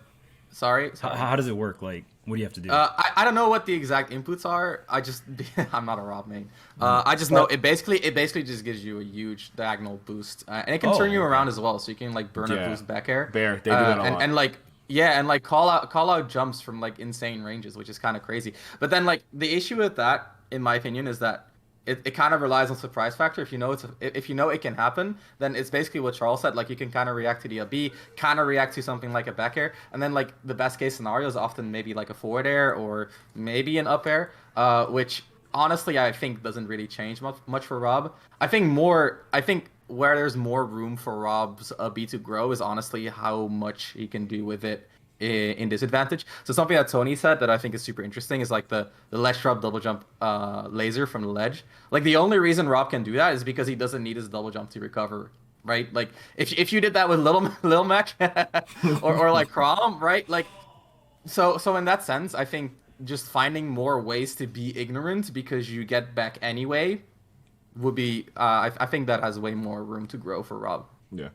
Sorry. How does it work? Like, what do you have to do? I don't know what the exact inputs are. I'm not a Rob main. I just know it basically just gives you a huge diagonal boost, and it can turn you around as well. So you can like burner boost back air. They do that a lot. And like. Yeah, and like call out jumps from like insane ranges, which is kind of crazy. But then like the issue with that, in my opinion, is that it kind of relies on surprise factor. If you know it can happen, then it's basically what Charles said. Like you can kind of react to the up B, kind of react to something like a back air, and then like the best case scenario is often maybe like a forward air or maybe an up air, which honestly I think doesn't really change much for Rob. I think where there's more room for Rob's B to grow is honestly how much he can do with it in disadvantage. So something that Tony said that I think is super interesting is like the ledge drop double jump laser from the ledge. Like the only reason Rob can do that is because he doesn't need his double jump to recover, right? Like if you did that with Little Mac or like Crom, right? Like so in that sense, I think just finding more ways to be ignorant because you get back anyway would be. I think that has way more room to grow for Rob. Yeah.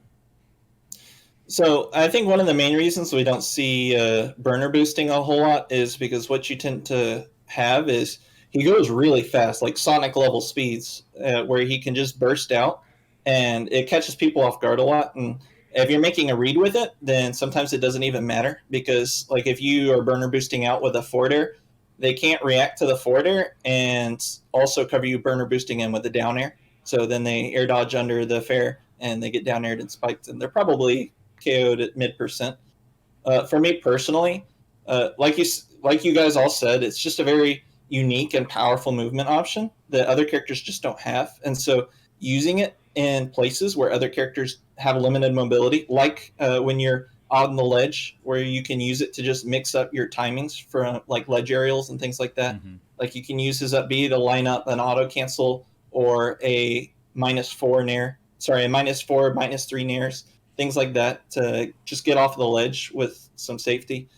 So I think one of the main reasons we don't see burner boosting a whole lot is because what you tend to have is he goes really fast, like Sonic level speeds, where he can just burst out, and it catches people off guard a lot. And if you're making a read with it, then sometimes it doesn't even matter because, like, if you are burner boosting out with a forward air, they can't react to the forward air and also cover you burner boosting in with the down air. So then they air dodge under the fair and they get down aired and spiked, and they're probably KO'd at mid%. For me personally, like you guys all said, it's just a very unique and powerful movement option that other characters just don't have. And so using it in places where other characters have limited mobility, like when you're on the ledge, where you can use it to just mix up your timings for like ledge aerials and things like that. Mm-hmm. Like you can use his up B to line up an auto cancel or a -4 nair, sorry, a -4, -3 nairs, things like that to just get off the ledge with some safety.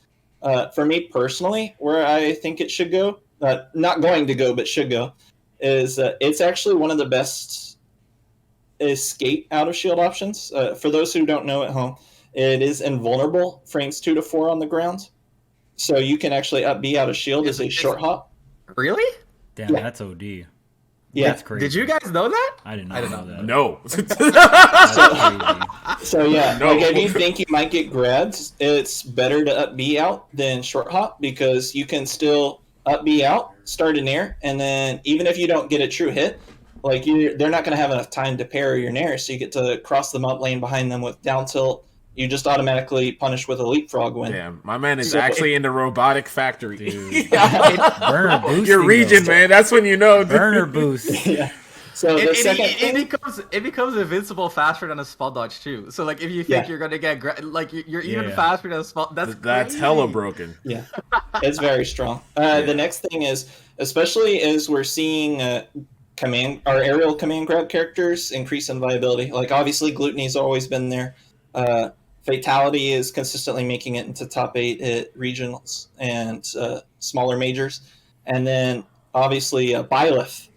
For me personally, where I think it should go, not going to go, but should go, is it's actually one of the best escape out of shield options. For those who don't know at home, it is invulnerable frames 2 to 4 on the ground. So you can actually up B out of shield as a short hop. Really? Damn, Yeah. that's OD. Yeah. That's crazy. Did you guys know that? I did I not did know not that. No. That's crazy. So yeah, No. like if you think you might get grabbed, it's better to up B out than short hop because you can still up B out, start an air, and then even if you don't get a true hit, like they're not going to have enough time to parry your nair, so you get to cross them up lane behind them with down tilt. You just automatically punish with a leapfrog win. Damn, my man is So actually in the robotic factory. Dude. Yeah. Burner boosting. Your region, though. man. That's when you know. Burner boost. Yeah. So the second It becomes invincible faster than a spot dodge too. So like if you think Yeah. you're gonna get like you're even Yeah. faster than a spot. That's crazy. hella broken. Yeah, it's very strong. The next thing is, especially as we're seeing aerial command grab characters increase in viability. Like obviously, Gluttony's always been there. Fatality is consistently making it into top 8 at regionals and smaller majors, and then obviously Byleth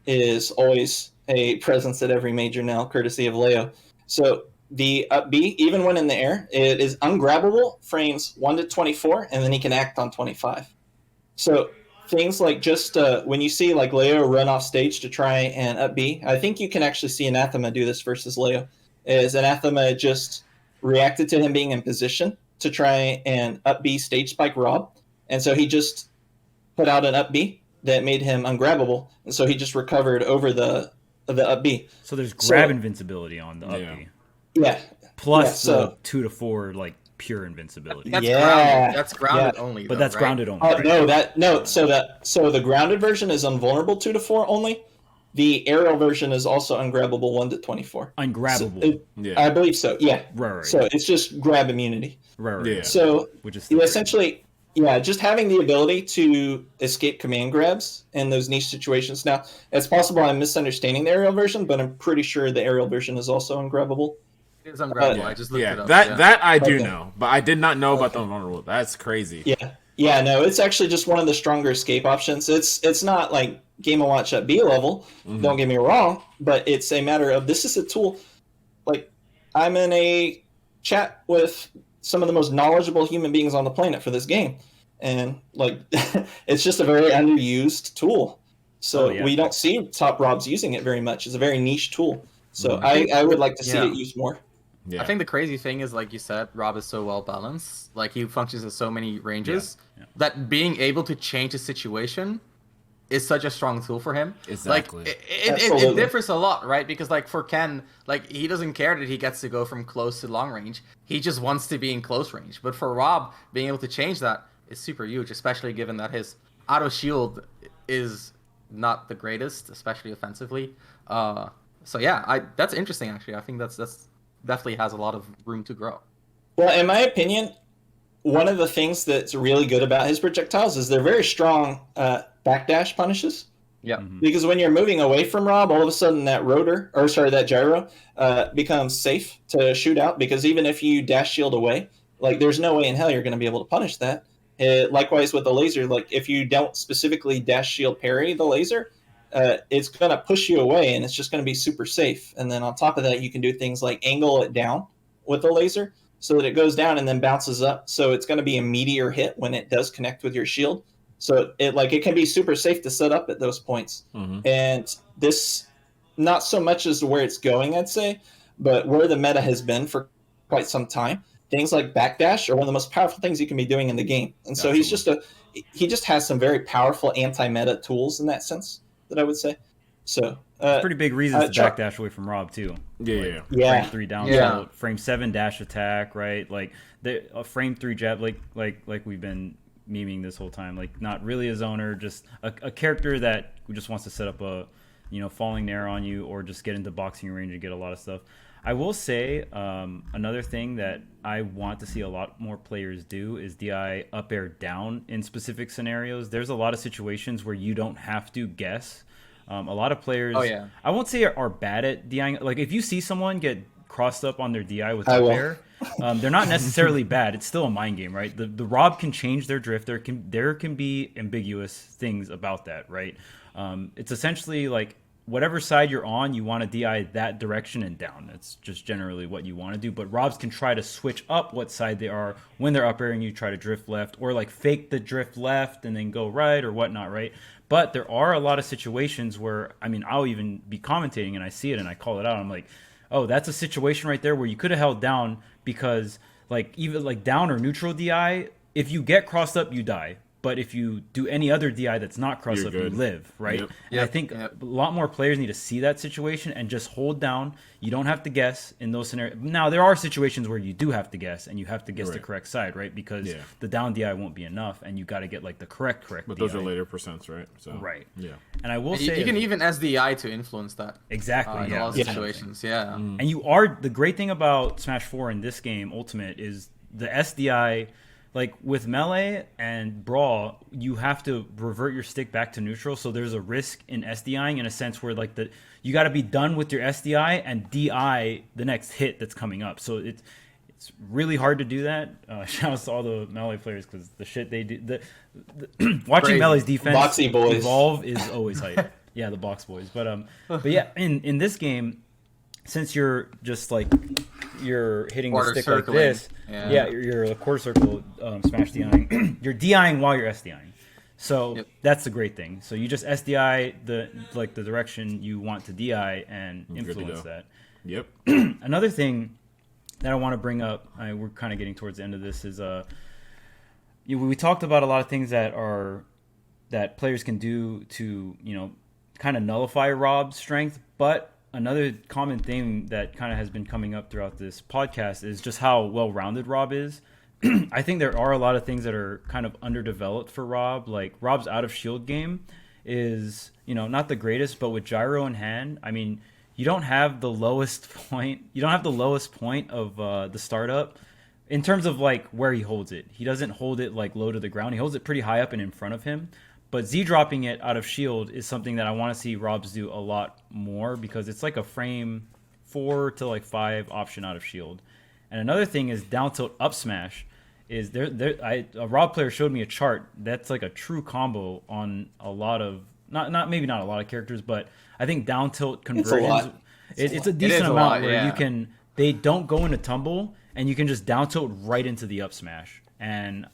is always a presence at every major now, courtesy of Leo. So the up B, even when in the air, it is ungrabbable frames 1 to 24, and then he can act on 25. So things like just when you see like Leo run off stage to try and up B, I think you can actually see Anathema do this versus Leo. Is Anathema just reacted to him being in position to try and up B stage spike R.O.B, and so he just put out an up B that made him ungrabbable, and so he just recovered over the up B. So there's grab invincibility on the up B. Yeah. Plus Yeah, so- the 2 to 4 like pure invincibility. That's Yeah. grounded. That's grounded Yeah. only. But though, that's right? grounded only. No. So the grounded version is invulnerable 2 to 4 only. The aerial version is also ungrabbable 1 to 24. Ungrabbable. So Yeah. I believe so. Yeah. Right. So it's just grab immunity. Right. Yeah. So Which is you still essentially, just having the ability to escape command grabs in those niche situations. Now, it's possible I'm misunderstanding the aerial version, but I'm pretty sure the aerial version is also ungrabbable. It is ungrabbable. Yeah, I just looked it up. that I do Okay. know, but I did not know about the vulnerable. That's crazy. Yeah, no, it's actually just one of the stronger escape options. It's not like Game & Watch at B level, don't get me wrong, but it's a matter of this is a tool. Like, I'm in a chat with some of the most knowledgeable human beings on the planet for this game, and like, it's just a very underused tool. So we don't see top Robs using it very much. It's a very niche tool. So I would like to see it used more. Yeah. I think the crazy thing is, like you said, R.O.B is so well balanced. Like he functions in so many ranges that being able to change a situation is such a strong tool for him. Exactly. Like it differs a lot, right? Because like for Ken, like he doesn't care that he gets to go from close to long range. He just wants to be in close range. But for R.O.B, being able to change that is super huge, especially given that his auto shield is not the greatest, especially offensively. So yeah, that's interesting actually. I think that's definitely has a lot of room to grow. Well, in my opinion, one of the things that's really good about his projectiles is they're very strong backdash punishes. Yeah. Because when you're moving away from R.O.B, all of a sudden that gyro becomes safe to shoot out, because even if you dash shield away, like there's no way in hell you're going to be able to punish that. Likewise with the laser, like if you don't specifically dash shield parry the laser, it's going to push you away and it's just going to be super safe. And then on top of that, you can do things like angle it down with the laser so that it goes down and then bounces up. So it's going to be a meteor hit when it does connect with your shield. So it can be super safe to set up at those points. Mm-hmm. And this, not so much as to where it's going, I'd say, but where the meta has been for quite some time. Things like backdash are one of the most powerful things you can be doing in the game. And so he just has some very powerful anti-meta tools in that sense, that I would say. So pretty big reasons to backdash away from Rob too. Yeah. Frame 3 down tilt, frame 7 dash attack, right? Like a frame 3 jab, like we've been memeing this whole time. Like not really a zoner, just a character that just wants to set up a falling Nair on you or just get into boxing range and get a lot of stuff. I will say another thing that I want to see a lot more players do is DI up air down in specific scenarios. There's a lot of situations where you don't have to guess. A lot of players, I won't say are bad at DIing. Like if you see someone get crossed up on their DI with up air, they're not necessarily bad. It's still a mind game, right? The Rob can change their drift. There can be ambiguous things about that, right? It's essentially like whatever side you're on, you want to DI that direction and down. That's just generally what you want to do. But Robs can try to switch up what side they are when they're up airing. You try to drift left or like fake the drift left and then go right or whatnot, right? But there are a lot of situations where, I mean, I'll even be commentating and I see it and I call it out. I'm like, oh, that's a situation right there where you could have held down because like even like down or neutral DI, if you get crossed up, you die. But if you do any other DI that's not cross up, you live, right? Yep. And I think a lot more players need to see that situation and just hold down. You don't have to guess in those scenarios. Now, there are situations where you do have to guess, and you have to guess the correct side, right? Because the down DI won't be enough, and you got to get like the correct But DI. those are later percents, right? So, right. Yeah. And I will say you can even SDI to influence that. Exactly. In a lot of situations, And the great thing about Smash 4 in this game, Ultimate, is the SDI. Like with Melee and Brawl, you have to revert your stick back to neutral. So there's a risk in SDIing in a sense where like you got to be done with your SDI and DI the next hit that's coming up. So it's really hard to do that. Shout out to all the Melee players because the shit they do. Watching Melee's defense Boxy boys. evolve is always hype. Yeah, the box boys. But yeah, in this game, since you're just like you're hitting quarter the stick circling. like this, you're a quarter circle smash DIing. You're DIing while you're SDIing, so that's the great thing. So you just SDI the direction you want to DI and influence that. Yep. Another thing that I want to bring up, we're kind of getting towards the end of this, is we talked about a lot of things that players can do to kind of nullify Rob's strength, but another common theme that kind of has been coming up throughout this podcast is just how well-rounded Rob is. I think there are a lot of things that are kind of underdeveloped for Rob. Like Rob's out of shield game is, not the greatest, but with gyro in hand, I mean, you don't have the lowest point. You don't have the lowest point of the startup in terms of like where he holds it. He doesn't hold it like low to the ground. He holds it pretty high up and in front of him. But Z dropping it out of shield is something that I want to see Robs do a lot more because it's like a frame 4 to like 5 option out of shield. And another thing is down tilt up smash is a Rob player showed me a chart that's like a true combo on a lot of maybe not a lot of characters, but I think down tilt conversions it's a decent amount where they don't go into tumble and you can just down tilt right into the up smash. And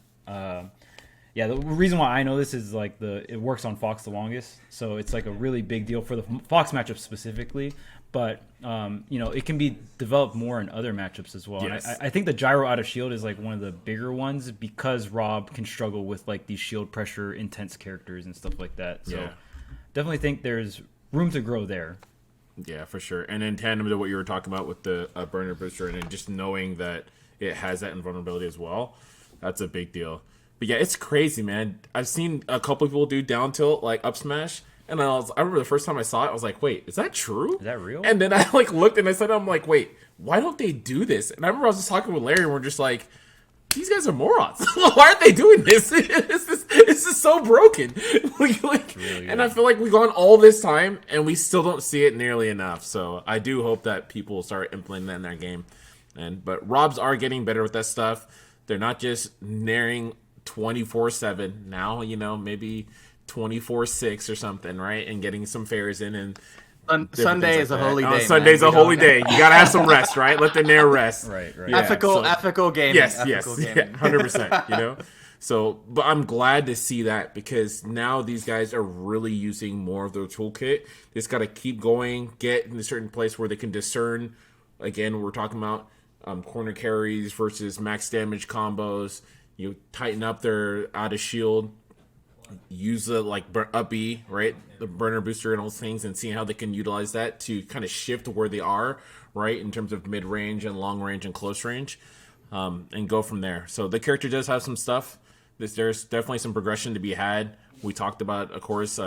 the reason why I know this is like it works on Fox the longest, so it's like a really big deal for the Fox matchup specifically. But it can be developed more in other matchups as well. Yes. And I think the gyro out of shield is like one of the bigger ones because Rob can struggle with like these shield pressure intense characters and stuff like that. So definitely think there's room to grow there. Yeah, for sure. And in tandem to what you were talking about with the burner booster and just knowing that it has that invulnerability as well, that's a big deal. But yeah, it's crazy, man. I've seen a couple people do down tilt, like up smash, and I remember the first time I saw it, I was like, wait, is that true? Is that real? And then I like looked and I said, I'm like, wait, why don't they do this? And I remember I was just talking with Larry and we're just like, these guys are morons. Why aren't they doing this? This is so broken. Really and I feel like we've gone all this time and we still don't see it nearly enough. So I do hope that people start implementing that in their game. But Robs are getting better with that stuff. They're not just nairing 24/7. Now, maybe 24/6 or something, right? And getting some fairs in and Sunday is a holy day. Sunday's a holy day. You gotta have some rest, right? Let the Nair rest. Right. Yeah, ethical gaming. Yes, ethical yes, gaming. 100%. So, but I'm glad to see that because now these guys are really using more of their toolkit. They just got to keep going, get in a certain place where they can discern. Again, we're talking about corner carries versus max damage combos. You tighten up their out of shield, use the up B, right, the burner booster and all those things, and seeing how they can utilize that to kind of shift where they are, right, in terms of mid range and long range and close range, and go from there. So the character does have some stuff. There's definitely some progression to be had. We talked about, of course,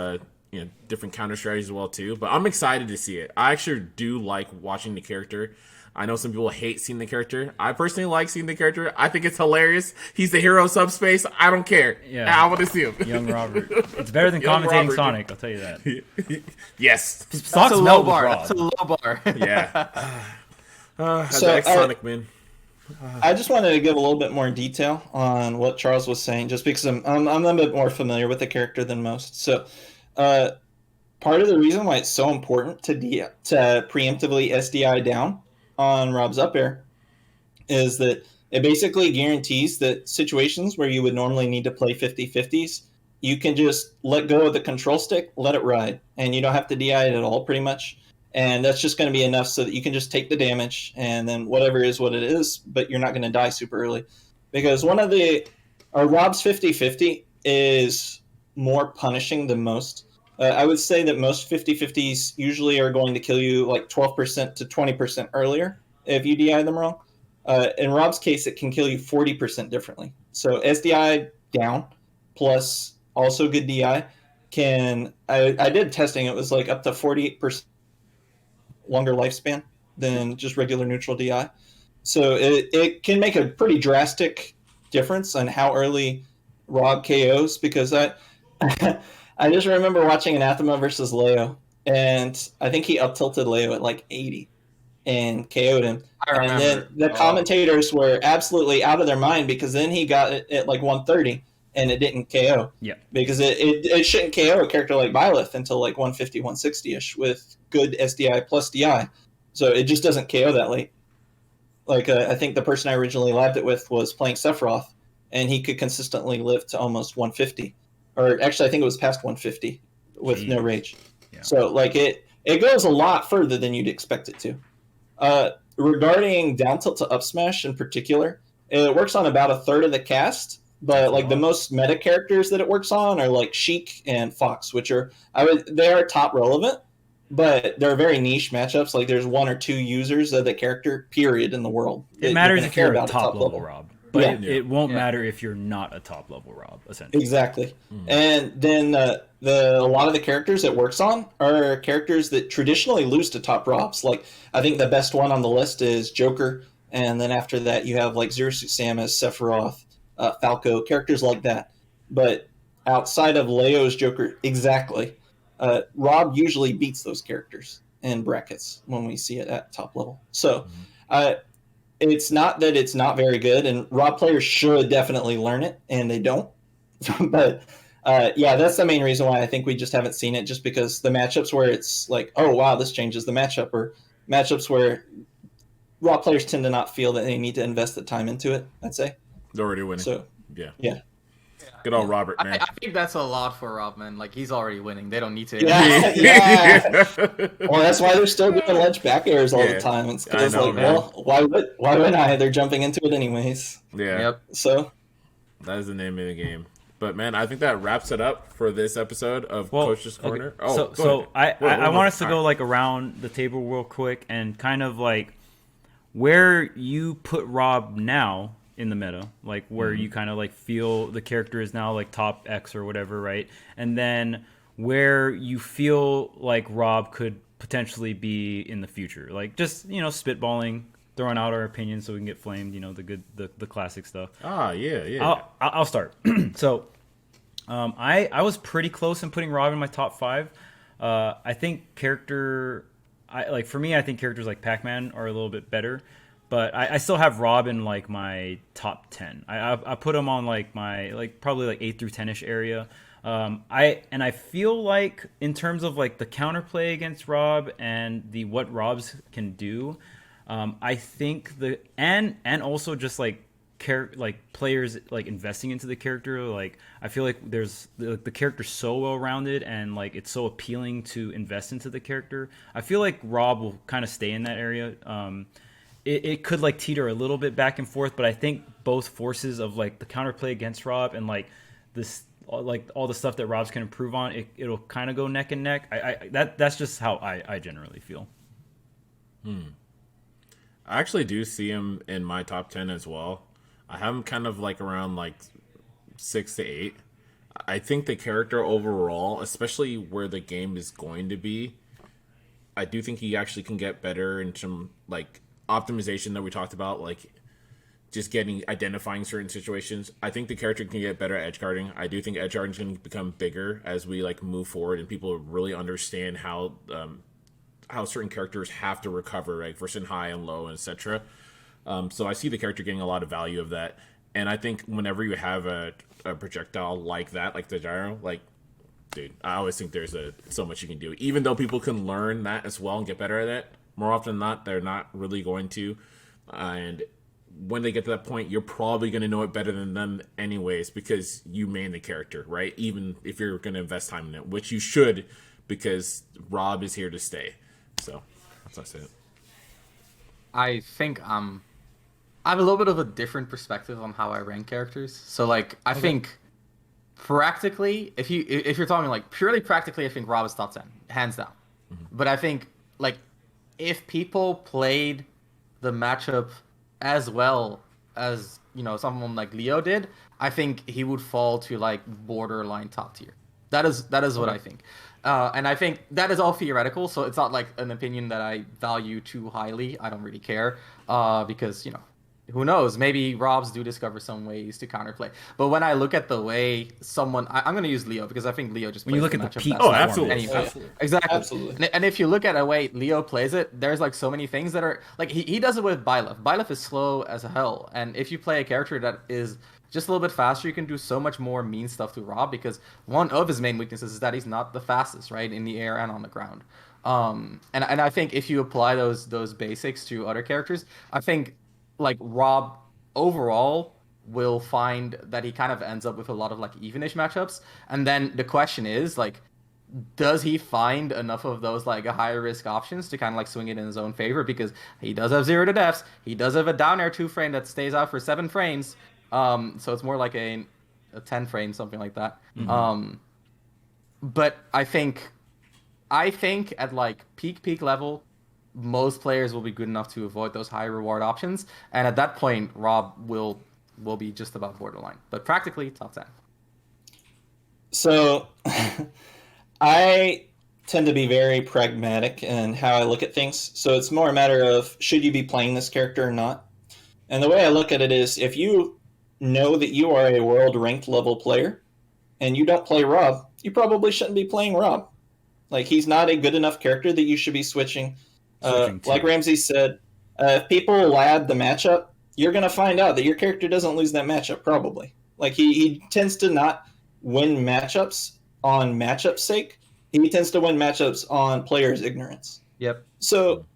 different counter strategies as well too. But I'm excited to see it. I actually do like watching the character. I know some people hate seeing the character. I personally like seeing the character. I think it's hilarious. He's the hero of subspace. I don't care. Yeah, I want to see him. Young Robert. It's better than Young commentating Robert. Sonic. I'll tell you that. Yes. Socks That's a low melt with bar. Rob. That's a low bar. Yeah. That's So, Sonic, man. I just wanted to give a little bit more detail on what Charles was saying, just because I'm a little bit more familiar with the character than most. So, part of the reason why it's so important to preemptively SDI down on Rob's up air is that it basically guarantees that situations where you would normally need to play 50-50s, you can just let go of the control stick, let it ride, and you don't have to DI it at all, pretty much. And that's just going to be enough so that you can just take the damage, and then whatever is what it is, but you're not going to die super early. Because Rob's 50-50 is more punishing than most. I would say that most 50-50s usually are going to kill you like 12% to 20% earlier if you DI them wrong. In Rob's case, it can kill you 40% differently. So SDI down plus also good DI I did testing, it was like up to 48% longer lifespan than just regular neutral DI. So it can make a pretty drastic difference on how early Rob KOs, because I I just remember watching Anathema versus Leo, and I think he up tilted Leo at like 80 and KO'd him. I remember. And then the commentators were absolutely out of their mind because then he got it at like 130 and it didn't KO. Yeah. Because it shouldn't KO a character like Byleth until like 150, 160-ish with good SDI plus DI. So it just doesn't KO that late. Like I think the person I originally labbed it with was playing Sephiroth, and he could consistently live to almost 150. Or actually, I think it was past 150 with no rage. Yeah. So like it goes a lot further than you'd expect it to. Regarding down tilt to up smash in particular, it works on about a third of the cast. But like the most meta characters that it works on are like Sheik and Fox, which they are top relevant, but they're very niche matchups. Like there's one or two users of the character period in the world. It matters if you're a top level Rob, but it won't matter if you're not a top level Rob, essentially. Exactly. And then a lot of the characters it works on are characters that traditionally lose to top Robs. Like I think the best one on the list is Joker, and then after that you have like Zero Suit Samus, Sephiroth, Falco, characters like that. But outside of Leo's Joker, Rob usually beats those characters in brackets when we see it at top level. So it's not that it's not very good, and Rob players should definitely learn it, and they don't. But that's the main reason why I think we just haven't seen it, just because the matchups where it's like, oh wow, this changes the matchup, or matchups where Rob players tend to not feel that they need to invest the time into it, I'd say. They're already winning. So yeah. Good old Robert, man. I think that's a lot for Rob, man. Like he's already winning. They don't need to. Yeah. Well, that's why they're still doing ledge back airs all the time. It's because why wouldn't I? They're jumping into it anyways. Yeah. Yep. So that is the name of the game. But man, I think that wraps it up for this episode of Coach's Corner. Okay. So I want us to go like around the table real quick and kind of like where you put Rob now in the meta, like where you kind of like feel the character is now like top X or whatever, right? And then where you feel like Rob could potentially be in the future, like just spitballing, throwing out our opinions so we can get flamed, the classic stuff. I'll start. So I was pretty close in putting Rob in my top 5. I think for me I think characters like Pac-Man are a little bit better. but I still have Rob in like my top 10. I put him on like my like probably like 8 through 10ish area. I feel like in terms of like the counterplay against Rob and the what Robs can do, I think and also just like like players like investing into the character, like I feel like there's the character's so well rounded and like it's so appealing to invest into the character. I feel like Rob will kind of stay in that area. It could like teeter a little bit back and forth, but I think both forces of like the counterplay against Rob and like this like all the stuff that Robs can improve on, it'll kind of go neck and neck. That's just how I generally feel. I actually do see him in my top 10 as well. I have him kind of like around like 6 to 8. I think the character overall, especially where the game is going to be, I do think he actually can get better in some like optimization that we talked about, like just identifying certain situations. I think the character can get better at edge guarding. I do think edge guarding is going to become bigger as we like move forward and people really understand how certain characters have to recover, like versus high and low, etc. So I see the character getting a lot of value of that, and I think whenever you have a projectile like that, like the gyro, like dude, I always think there's so much you can do. Even though people can learn that as well and get better at it, more often than not, they're not really going to. And when they get to that point, you're probably going to know it better than them anyways because you main the character, right? Even if you're going to invest time in it, which you should, because Rob is here to stay. So that's how I say it. I think I have a little bit of a different perspective on how I rank characters. So like I think practically, if you're talking like purely practically, I think Rob is top 10, hands down. But I think like if people played the matchup as well as someone like Leo did, I think he would fall to like borderline top tier. That is what I think. And I think that is all theoretical, so it's not like an opinion that I value too highly. I don't really care because who knows? Maybe Robs do discover some ways to counterplay. But when I look at the way I'm going to use Leo because I think Leo just plays when you look the at the matchup peak. best. Oh, absolutely. Exactly. Absolutely. And if you look at a way Leo plays it, there's like so many things that are like he does it with Byleth. Byleth is slow as hell, and if you play a character that is just a little bit faster, you can do so much more mean stuff to Rob because one of his main weaknesses is that he's not the fastest, right, in the air and on the ground. And I think if you apply those basics to other characters, I think like Rob overall will find that he kind of ends up with a lot of like evenish matchups. And then the question is like, does he find enough of those like higher risk options to kind of like swing it in his own favor? Because he does have 0 to deaths. He does have a down air 2 frame that stays out for 7 frames. So it's more like a 10 frame, something like that. But I think at like peak level, most players will be good enough to avoid those high reward options, and at that point, Rob will be just above borderline, but practically top 10. So, I tend to be very pragmatic in how I look at things. So it's more a matter of should you be playing this character or not. And the way I look at it is if you know that you are a world ranked level player and you don't play Rob, you probably shouldn't be playing Rob. Like he's not a good enough character that you should be switching. Like Ramses said, if people lab the matchup, you're going to find out that your character doesn't lose that matchup, probably. Like, he tends to not win matchups on matchup's sake. He tends to win matchups on players' ignorance. Yep. So,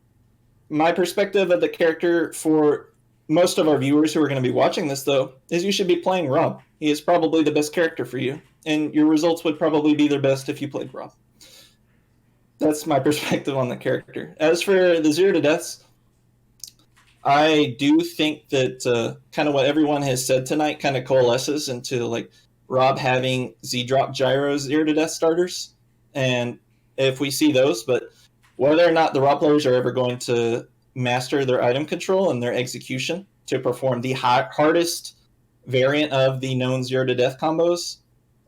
my perspective of the character for most of our viewers who are going to be watching this, though, is you should be playing Rob. He is probably the best character for you, and your results would probably be their best if you played Rob. That's my perspective on the character. As for the 0 to deaths, I do think that kind of what everyone has said tonight kind of coalesces into like Rob having Z-drop gyro 0 to death starters. And if we see those, but whether or not the Rob players are ever going to master their item control and their execution to perform the hardest variant of the known 0 to death combos,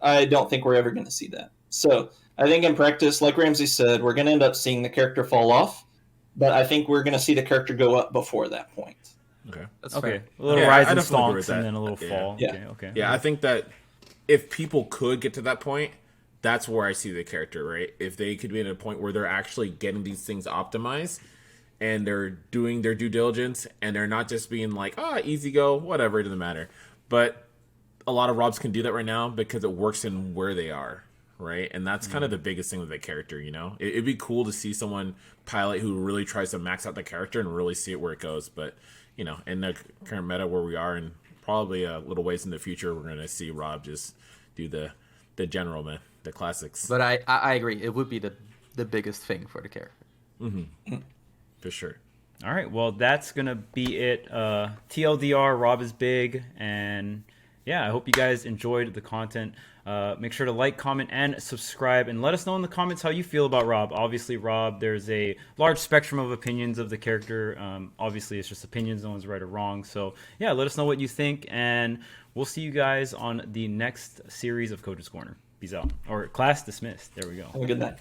I don't think we're ever going to see that. So I think in practice, like Ramses said, we're going to end up seeing the character fall off, but I think we're going to see the character go up before that point. Okay. That's Okay. fair. A little Yeah, rise I and definitely agree with stonks and that. then a little fall. Yeah. Okay. Yeah, I think that if people could get to that point, that's where I see the character, right? If they could be at a point where they're actually getting these things optimized and they're doing their due diligence, and they're not just being like, easy go, whatever, it doesn't matter. But a lot of Robs can do that right now because it works in where they are, right? And that's kind of the biggest thing with the character, you know? It'd be cool to see someone pilot who really tries to max out the character and really see it where it goes. But, you know, in the current meta where we are, and probably a little ways in the future, we're going to see Rob just do the general, man, the classics. But I agree. It would be the biggest thing for the character. For sure. All right, well, that's going to be it. TLDR, Rob is big, and yeah, I hope you guys enjoyed the content. Make sure to like, comment, and subscribe, and let us know in the comments how you feel about Rob. Obviously, Rob, there's a large spectrum of opinions of the character. Obviously, it's just opinions. No one's right or wrong. So, yeah, let us know what you think, and we'll see you guys on the next series of Coach's Corner. Peace out. Or class dismissed. There we go. Have a good night.